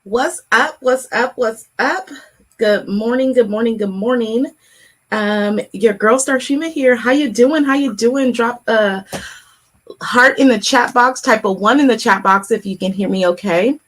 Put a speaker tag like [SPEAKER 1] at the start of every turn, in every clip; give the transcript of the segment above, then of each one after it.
[SPEAKER 1] What's up? What's up? What's up? Good morning. Good morning. Good morning. Your girl Starshema here. How you doing? How you doing? Drop a heart in the chat box. Type a 1 in the chat box if you can hear me okay.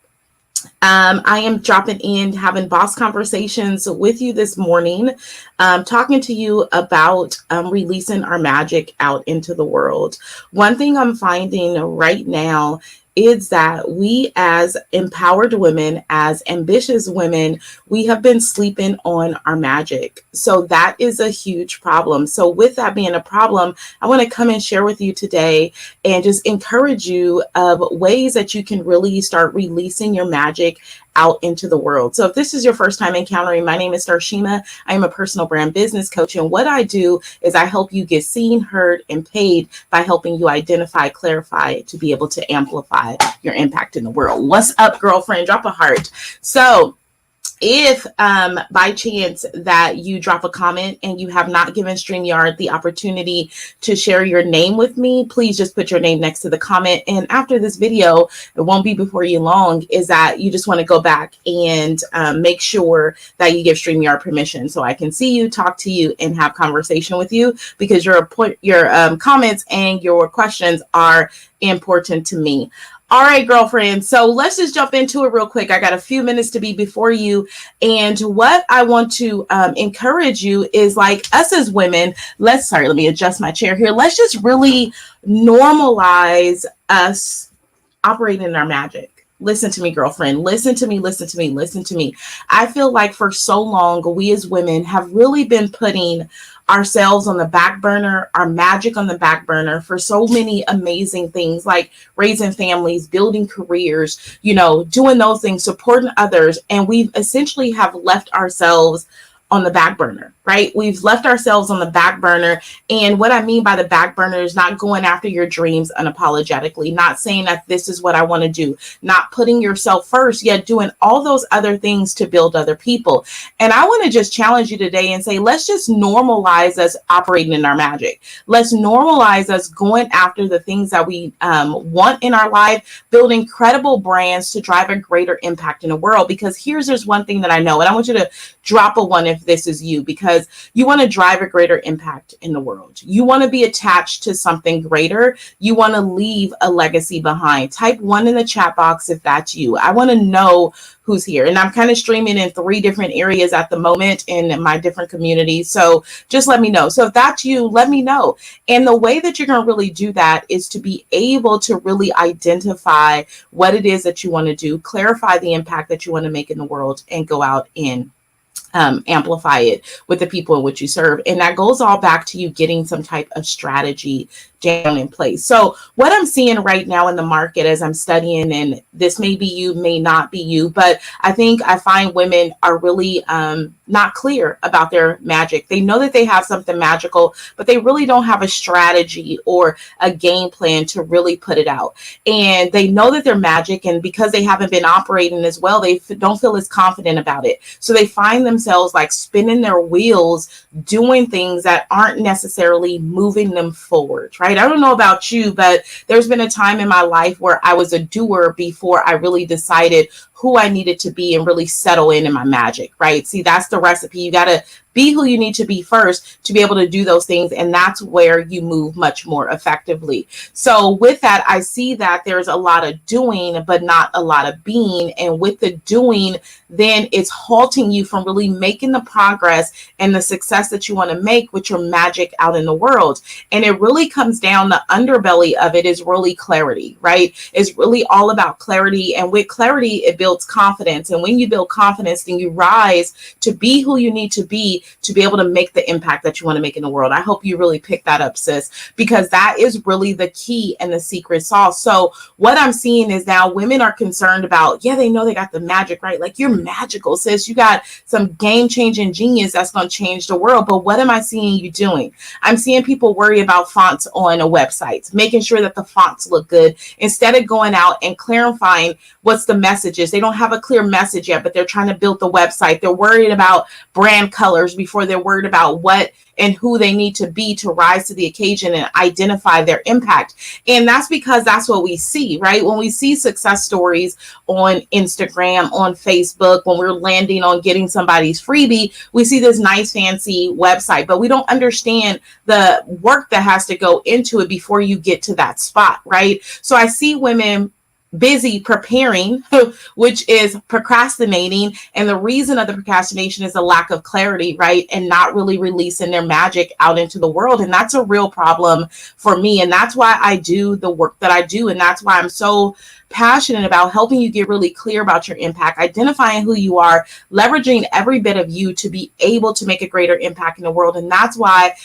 [SPEAKER 1] I am dropping in, having boss conversations with you this morning, talking to you about releasing our magic out into the world. One thing I'm finding right now is that we as empowered women, as ambitious women, we have been sleeping on our magic. So that is a huge problem. So with that being a problem, I want to come and share with you today and just encourage you of ways that you can really start releasing your magic out into the world. So if this is your first time encountering, my name is Starshema. I am a personal brand business coach. And what I do is I help you get seen, heard, and paid by helping you identify, clarify, to be able to amplify your impact in the world. What's up, girlfriend? Drop a heart. So if by chance that you drop a comment and you have not given StreamYard the opportunity to share your name with me, please just put your name next to the comment. And after this video, it won't be before you long, is that you just want to go back and make sure that you give StreamYard permission so I can see you, talk to you, and have conversation with you, because your comments and your questions are important to me. All right, girlfriend. So let's just jump into it real quick. I got a few minutes to be before you. And what I want to encourage you is, like, us as women, let me adjust my chair here. Let's just really normalize us operating in our magic. Listen to me, girlfriend. Listen to me, listen to me, listen to me. I feel like for so long, we as women have really been putting ourselves on the back burner, our magic on the back burner for so many amazing things, like raising families, building careers, doing those things, supporting others. And we've essentially have left ourselves on the back burner, right? We've left ourselves on the back burner. And what I mean by the back burner is not going after your dreams unapologetically, not saying that this is what I want to do, not putting yourself first, yet doing all those other things to build other people. And I want to just challenge you today and say, let's just normalize us operating in our magic. Let's normalize us going after the things that we want in our life, building incredible brands to drive a greater impact in the world. Because here's just one thing that I know, and I want you to drop a 1 if this is you, because you want to drive a greater impact in the world. You want to be attached to something greater. You want to leave a legacy behind. Type 1 in the chat box if that's you. I want to know who's here. And I'm kind of streaming in 3 different areas at the moment in my different communities. So just let me know. So if that's you, let me know. And the way that you're going to really do that is to be able to really identify what it is that you want to do, clarify the impact that you want to make in the world, and go out and amplify it with the people in which you serve. And that goes all back to you getting some type of strategy down in place. So what I'm seeing right now in the market as I'm studying, and this may be you, may not be you, but I find women are really not clear about their magic. They know that they have something magical, but they really don't have a strategy or a game plan to really put it out. And they know that they're magic, and because they haven't been operating as well, they don't feel as confident about it. So they find themselves like spinning their wheels, doing things that aren't necessarily moving them forward, right? I don't know about you, but there's been a time in my life where I was a doer before I really decided who I needed to be and really settle in my magic, right? See, that's the recipe. You got to be who you need to be first to be able to do those things. And that's where you move much more effectively. So with that, I see that there's a lot of doing, but not a lot of being. And with the doing, then it's halting you from really making the progress and the success that you want to make with your magic out in the world. And it really comes down, the underbelly of it is really clarity, right? It's really all about clarity. And with clarity, it builds confidence. And when you build confidence, then you rise to be who you need to be able to make the impact that you want to make in the world. I hope you really pick that up, sis, because that is really the key and the secret sauce. So what I'm seeing is now women are concerned about, they know they got the magic, right? Like, you're magical, sis. You got some game-changing genius that's going to change the world. But what am I seeing you doing? I'm seeing people worry about fonts on a website, making sure that the fonts look good, instead of going out and clarifying what's the message is. They don't have a clear message yet, but they're trying to build the website. They're worried about brand colors, knowledge before they're worried about what and who they need to be to rise to the occasion and identify their impact. And that's because that's what we see, right? When we see success stories on Instagram, on Facebook, when we're landing on getting somebody's freebie, we see this nice fancy website, but we don't understand the work that has to go into it before you get to that spot, right? So I see women busy preparing, which is procrastinating. And the reason of the procrastination is a lack of clarity, right? And not really releasing their magic out into the world. And that's a real problem for me. And that's why I do the work that I do. And that's why I'm so passionate about helping you get really clear about your impact, identifying who you are, leveraging every bit of you to be able to make a greater impact in the world. And that's why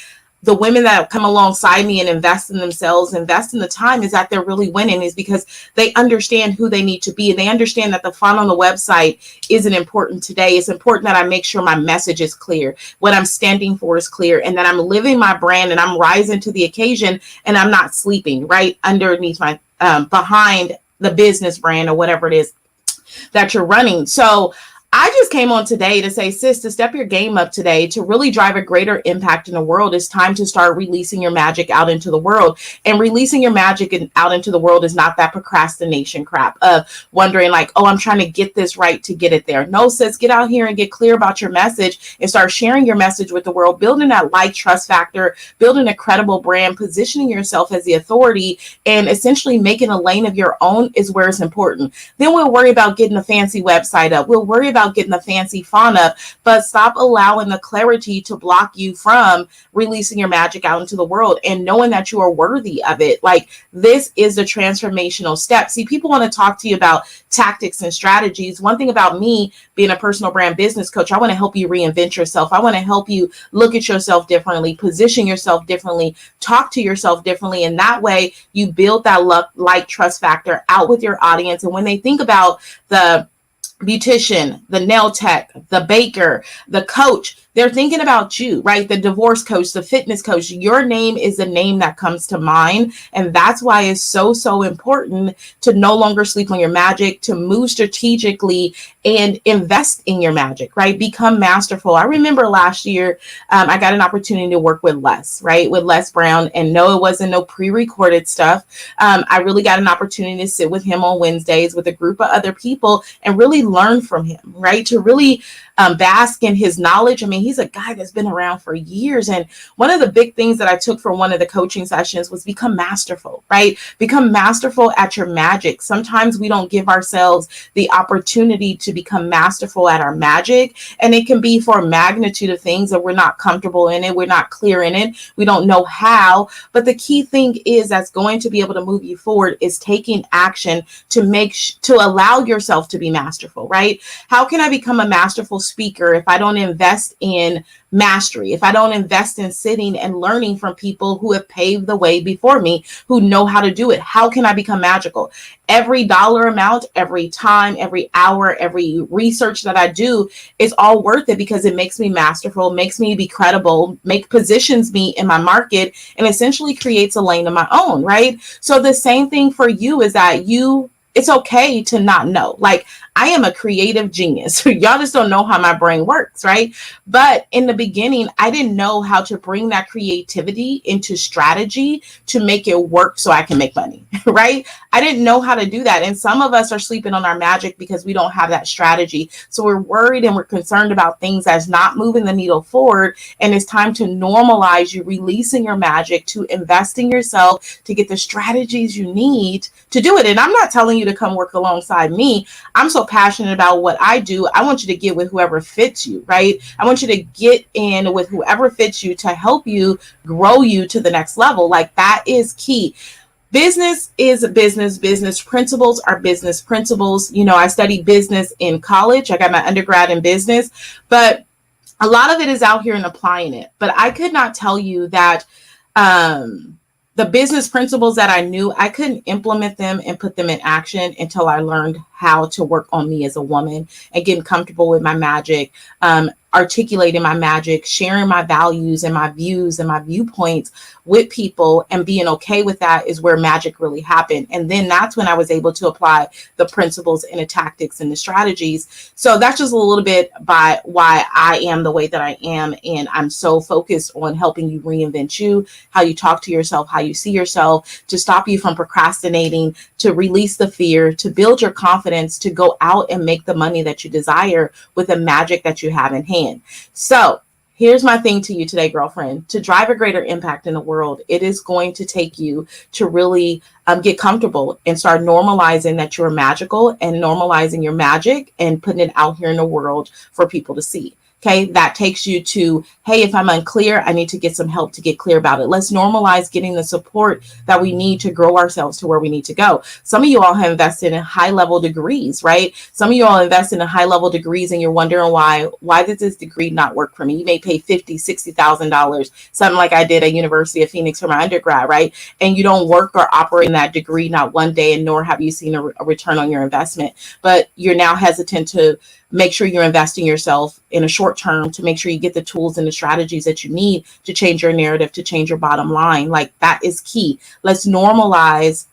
[SPEAKER 1] the women that come alongside me and invest in themselves, invest in the time, is that they're really winning, is because they understand who they need to be. And they understand that the font on the website isn't important today. It's important that I make sure my message is clear, what I'm standing for is clear, and that I'm living my brand and I'm rising to the occasion and I'm not sleeping right underneath my, behind the business brand or whatever it is that you're running. So I just came on today to say, sis, to step your game up today, to really drive a greater impact in the world, it's time to start releasing your magic out into the world. And releasing your magic out into the world is not that procrastination crap of wondering like, oh, I'm trying to get this right to get it there. No, sis, get out here and get clear about your message and start sharing your message with the world, building that like trust factor, building a credible brand, positioning yourself as the authority, and essentially making a lane of your own is where it's important. Then we'll worry about getting a fancy website up. We'll worry about getting the fancy font up, but stop allowing the clarity to block you from releasing your magic out into the world and knowing that you are worthy of it. Like, this is the transformational step. See, people want to talk to you about tactics and strategies. One thing about me being a personal brand business coach, I want to help you reinvent yourself. I want to help you look at yourself differently, position yourself differently, talk to yourself differently. And that way you build that like trust factor out with your audience. And when they think about the beautician, the nail tech, the baker, the coach, they're thinking about you, right? The divorce coach, the fitness coach, your name is the name that comes to mind. And that's why it's so, so important to no longer sleep on your magic, to move strategically and invest in your magic, right? Become masterful. I remember last year, I got an opportunity to work with Les, right? With Les Brown. And no, it wasn't no pre-recorded stuff. I really got an opportunity to sit with him on Wednesdays with a group of other people and really learn from him, right? To really bask in his knowledge. I mean, he's a guy that's been around for years. And one of the big things that I took from one of the coaching sessions was become masterful, right? Become masterful at your magic. Sometimes we don't give ourselves the opportunity to become masterful at our magic. And it can be for a magnitude of things that we're not comfortable in it. We're not clear in it. We don't know how. But the key thing is that's going to be able to move you forward is taking action to allow yourself to be masterful, right? How can I become a masterful speaker if I don't invest in mastery, if I don't invest in sitting and learning from people who have paved the way before me, who know how to do it? How can I become magical? Every dollar amount, every time, every hour, every research that I do is all worth it because it makes me masterful, makes me be credible, positions me in my market, and essentially creates a lane of my own, right? So the same thing for you is that it's okay to not know. Like, I am a creative genius. Y'all just don't know how my brain works, right? But in the beginning, I didn't know how to bring that creativity into strategy to make it work so I can make money, right? I didn't know how to do that. And some of us are sleeping on our magic because we don't have that strategy. So we're worried and we're concerned about things that's not moving the needle forward. And it's time to normalize you releasing your magic, to invest in yourself, to get the strategies you need to do it. And I'm not telling you to come work alongside me. I'm so passionate about what I do. I want you to get with whoever fits you, right? I want you to get in with whoever fits you to help you grow you to the next level. Like, that is key. Business is business. Business principles are business principles. You know, I studied business in college. I got my undergrad in business, but a lot of it is out here and applying it. But I could not tell you that the business principles that I knew, I couldn't implement them and put them in action until I learned how to work on me as a woman and getting comfortable with my magic, articulating my magic, sharing my values and my views and my viewpoints with people and being okay with that is where magic really happened. And then that's when I was able to apply the principles and the tactics and the strategies. So that's just a little bit by why I am the way that I am. And I'm so focused on helping you reinvent you, how you talk to yourself, how you see yourself, to stop you from procrastinating, to release the fear, to build your confidence, to go out and make the money that you desire with the magic that you have in hand. So here's my thing to you today, girlfriend. To drive a greater impact in the world, it is going to take you to really get comfortable and start normalizing that you're magical and normalizing your magic and putting it out here in the world for people to see. Okay, that takes you to, hey, if I'm unclear, I need to get some help to get clear about it. Let's normalize getting the support that we need to grow ourselves to where we need to go. Some of you all have invested in high level degrees, right? Some of you all invest in high level degrees and you're wondering why did this degree not work for me? You may pay $50,000, $60,000, something like I did at University of Phoenix for my undergrad, right? And you don't work or operate in that degree, not one day, and nor have you seen a return on your investment. But you're now hesitant to make sure you're investing yourself in a short term to make sure you get the tools and the strategies that you need to change your narrative, to change your bottom line. Like, that is key. Let's normalize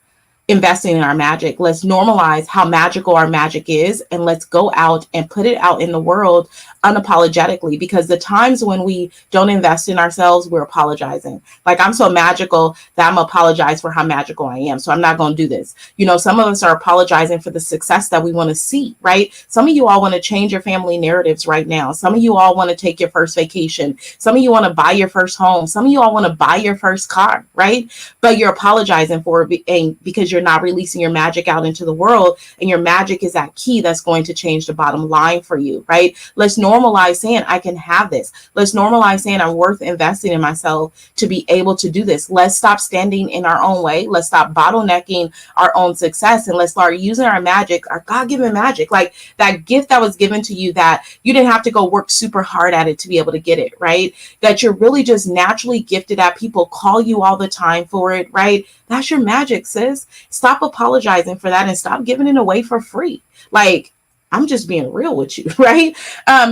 [SPEAKER 1] investing in our magic. Let's normalize how magical our magic is, and let's go out and put it out in the world unapologetically, because the times when we don't invest in ourselves, we're apologizing. Like, I'm so magical that I'm apologize for how magical I am, so I'm not going to do this. You know, some of us are apologizing for the success that we want to see, right? Some of you all want to change your family narratives right now. Some of you all want to take your first vacation. Some of you want to buy your first home. Some of you all want to buy your first car, right? But you're apologizing for it because you're not releasing your magic out into the world, and your magic is that key that's going to change the bottom line for you, right? Let's normalize saying I can have this. Let's normalize saying I'm worth investing in myself to be able to do this. Let's stop standing in our own way. Let's stop bottlenecking our own success, and let's start using our magic, our God-given magic, like that gift that was given to you that you didn't have to go work super hard at it to be able to get it, right? That you're really just naturally gifted at. People call you all the time for it, right? That's your magic, sis. Stop apologizing for that and stop giving it away for free. Like, I'm just being real with you, right?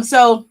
[SPEAKER 1] So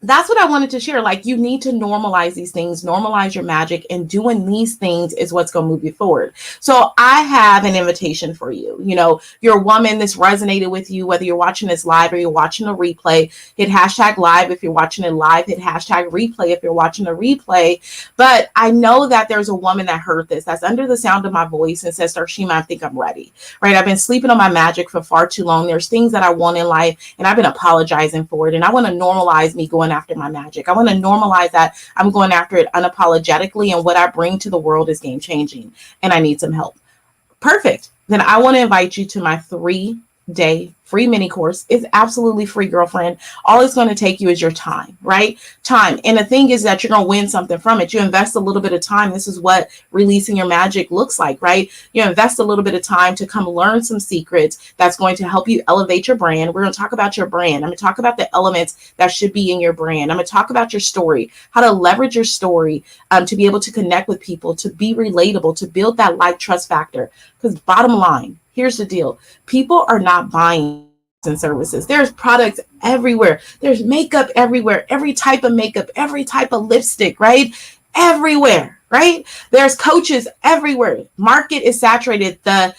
[SPEAKER 1] that's what I wanted to share. Like, you need to normalize these things, normalize your magic, and doing these things is what's going to move you forward. So I have an invitation for you. You know, you're a woman, this resonated with you, whether you're watching this live or you're watching a replay. Hit hashtag live if you're watching it live, hit hashtag replay if you're watching a replay. But I know that there's a woman that heard this, that's under the sound of my voice, and says, Starshema, I think I'm ready, right? I've been sleeping on my magic for far too long. There's things that I want in life, and I've been apologizing for it. And I want to normalize me going after my magic. I want to normalize that I'm going after it unapologetically, and what I bring to the world is game changing, and I need some help. Perfect. Then I want to invite you to my 3-day free mini course. It's absolutely free, girlfriend. All it's going to take you is your time, right? Time. And the thing is that you're going to win something from it. You invest a little bit of time. This is what releasing your magic looks like, right? You invest a little bit of time to come learn some secrets that's going to help you elevate your brand. We're going to talk about your brand. I'm going to talk about the elements that should be in your brand. I'm going to talk about your story, how to leverage your story to be able to connect with people, to be relatable, to build that like trust factor. Because bottom line, here's the deal. People are not buying and services. There's products everywhere. There's makeup everywhere. Every type of makeup, every type of lipstick, right? Everywhere, right? There's coaches everywhere. Market is saturated. The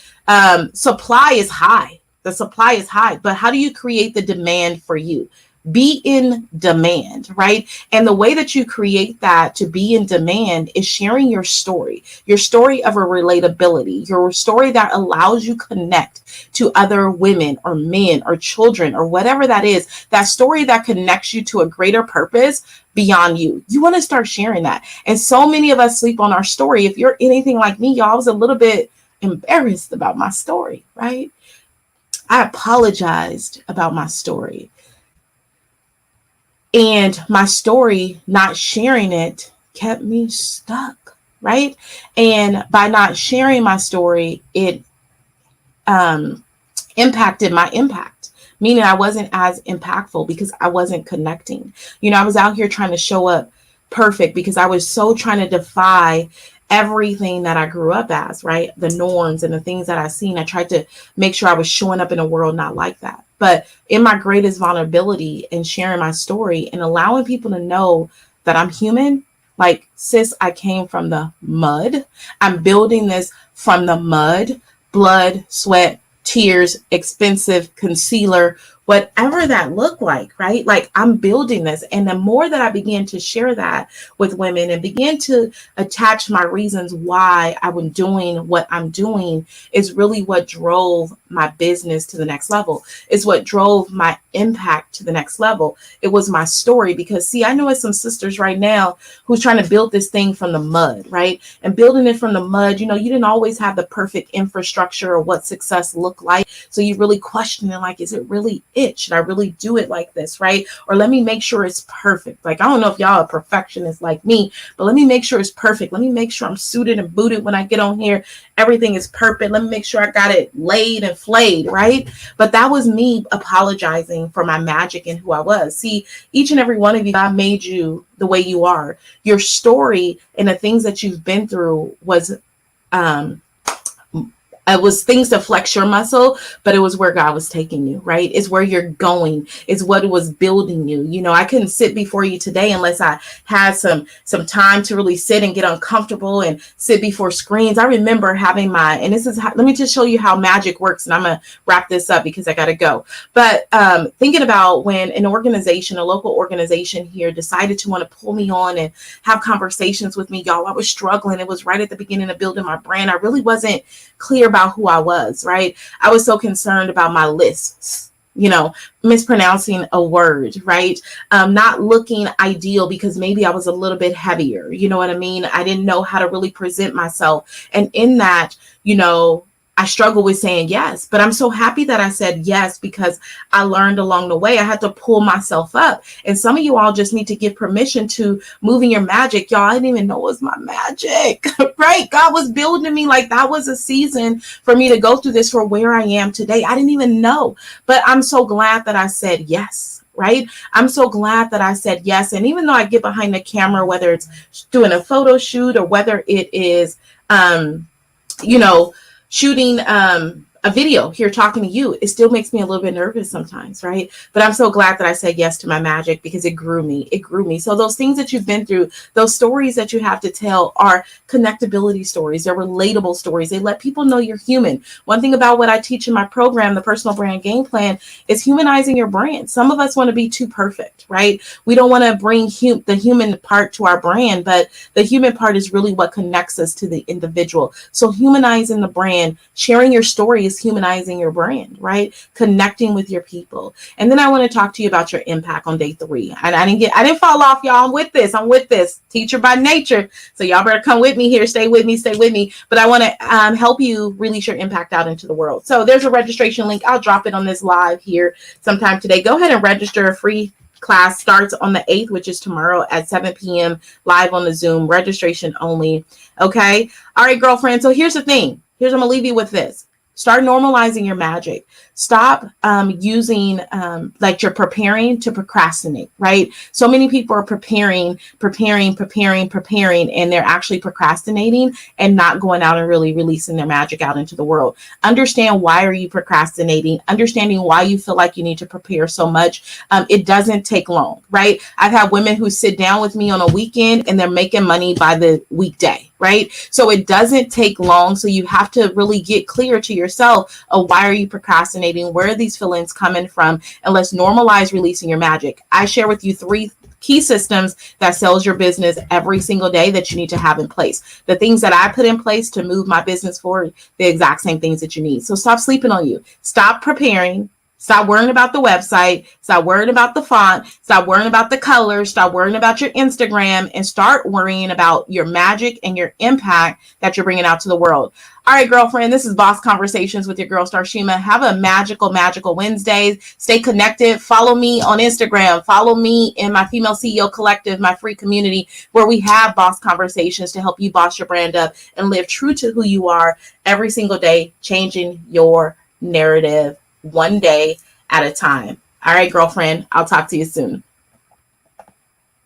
[SPEAKER 1] supply is high. The supply is high. But how do you create the demand for you? Be in demand, right? And the way that you create that to be in demand is sharing your story of a relatability, your story that allows you connect to other women or men or children or whatever that is, that story that connects you to a greater purpose beyond you. You want to start sharing that. And so many of us sleep on our story. If you're anything like me, y'all, I was a little bit embarrassed about my story, right? I apologized about my story. And my story, not sharing it, kept me stuck, right? And by not sharing my story, it impacted my impact, meaning I wasn't as impactful because I wasn't connecting. You know, I was out here trying to show up perfect because I was so trying to defy everything that I grew up as, right? The norms and the things that I seen. I tried to make sure I was showing up in a world not like that. but in my greatest vulnerability and sharing my story and allowing people to know that I'm human. Like, sis, I came from the mud. I'm building this from the mud, blood, sweat, tears, expensive concealer, whatever that looked like, right? Like, I'm building this. And the more that I began to share that with women and begin to attach my reasons why I was doing what I'm doing is really what drove my business to the next level. It's what drove my impact to the next level. It was my story, because see, I know it's some sisters right now who's trying to build this thing from the mud, right? And building it from the mud, you didn't always have the perfect infrastructure or what success looked like. So you really questioning, like, is it really it? Should I really do it like this, right? Or let me make sure it's perfect. Like, I don't know if y'all are perfectionists like me, but let me make sure it's perfect. Let me make sure I'm suited and booted when I get on here. Everything is perfect. Let me make sure I got it laid and flayed, right? But that was me apologizing for my magic and who I was. See, each and every one of you, God made you the way you are. Your story and the things that you've been through was it was things to flex your muscle, but it was where God was taking you, right? It's where you're going. It's what it was building you. I couldn't sit before you today unless I had some time to really sit and get uncomfortable and sit before screens. I remember having and this is let me just show you how magic works. And I'm going to wrap this up because I got to go. But thinking about when an organization, a local organization here, decided to want to pull me on and have conversations with me, y'all, I was struggling. It was right at the beginning of building my brand. I really wasn't clear about who I was, right? I was so concerned about my lists, mispronouncing a word, right? Not looking ideal because maybe I was a little bit heavier. You know what I mean? I didn't know how to really present myself. And in that, I struggle with saying yes, but I'm so happy that I said yes, because I learned along the way. I had to pull myself up. And some of you all just need to give permission to moving your magic. Y'all, I didn't even know it was my magic, right? God was building me. Like, that was a season for me to go through this for where I am today. I didn't even know, but I'm so glad that I said yes. Right? I'm so glad that I said yes. And even though I get behind the camera, whether it's doing a photo shoot or whether it is, shooting a video here talking to you, it still makes me a little bit nervous sometimes, right? But I'm so glad that I said yes to my magic, because it grew me. It grew me. So those things that you've been through, those stories that you have to tell are connectability stories. They're relatable stories. They let people know you're human. One thing about what I teach in my program, the Personal Brand Game Plan, is humanizing your brand. Some of us want to be too perfect, right? We don't want to bring the human part to our brand, but the human part is really what connects us to the individual. So humanizing the brand, sharing your story is humanizing your brand, right? Connecting with your people. And then I want to talk to you about your impact on day 3. And I didn't fall off, y'all. I'm with this teacher by nature. So y'all better come with me here. Stay with me. But I want to help you release your impact out into the world. So there's a registration link. I'll drop it on this live here sometime today. Go ahead and register. A free class starts on the 8th, which is tomorrow at 7 p.m. live on the Zoom, registration only. Okay. All right, girlfriend. So here's the thing. I'm going to leave you with this. Start normalizing your magic. Stop using like you're preparing to procrastinate, right? So many people are preparing, and they're actually procrastinating and not going out and really releasing their magic out into the world. Understand, why are you procrastinating? Understanding why you feel like you need to prepare so much. It doesn't take long, right? I've had women who sit down with me on a weekend and they're making money by the weekday, right? So it doesn't take long. So you have to really get clear to yourself of, why are you procrastinating? Where are these feelings coming from? And let's normalize releasing your magic. I share with you 3 key systems that sells your business every single day that you need to have in place. The things that I put in place to move my business forward, the exact same things that you need. So stop sleeping on you. Stop preparing. Stop worrying about the website. Stop worrying about the font. Stop worrying about the colors. Stop worrying about your Instagram, and start worrying about your magic and your impact that you're bringing out to the world. All right, girlfriend, this is Boss Conversations with your girl, Starshema. Have a magical Wednesday. Stay connected. Follow me on Instagram. Follow me in my Female CEO Collective, my free community, where we have boss conversations to help you boss your brand up and live true to who you are every single day, changing your narrative one day at a time. All right, girlfriend, I'll talk to you soon.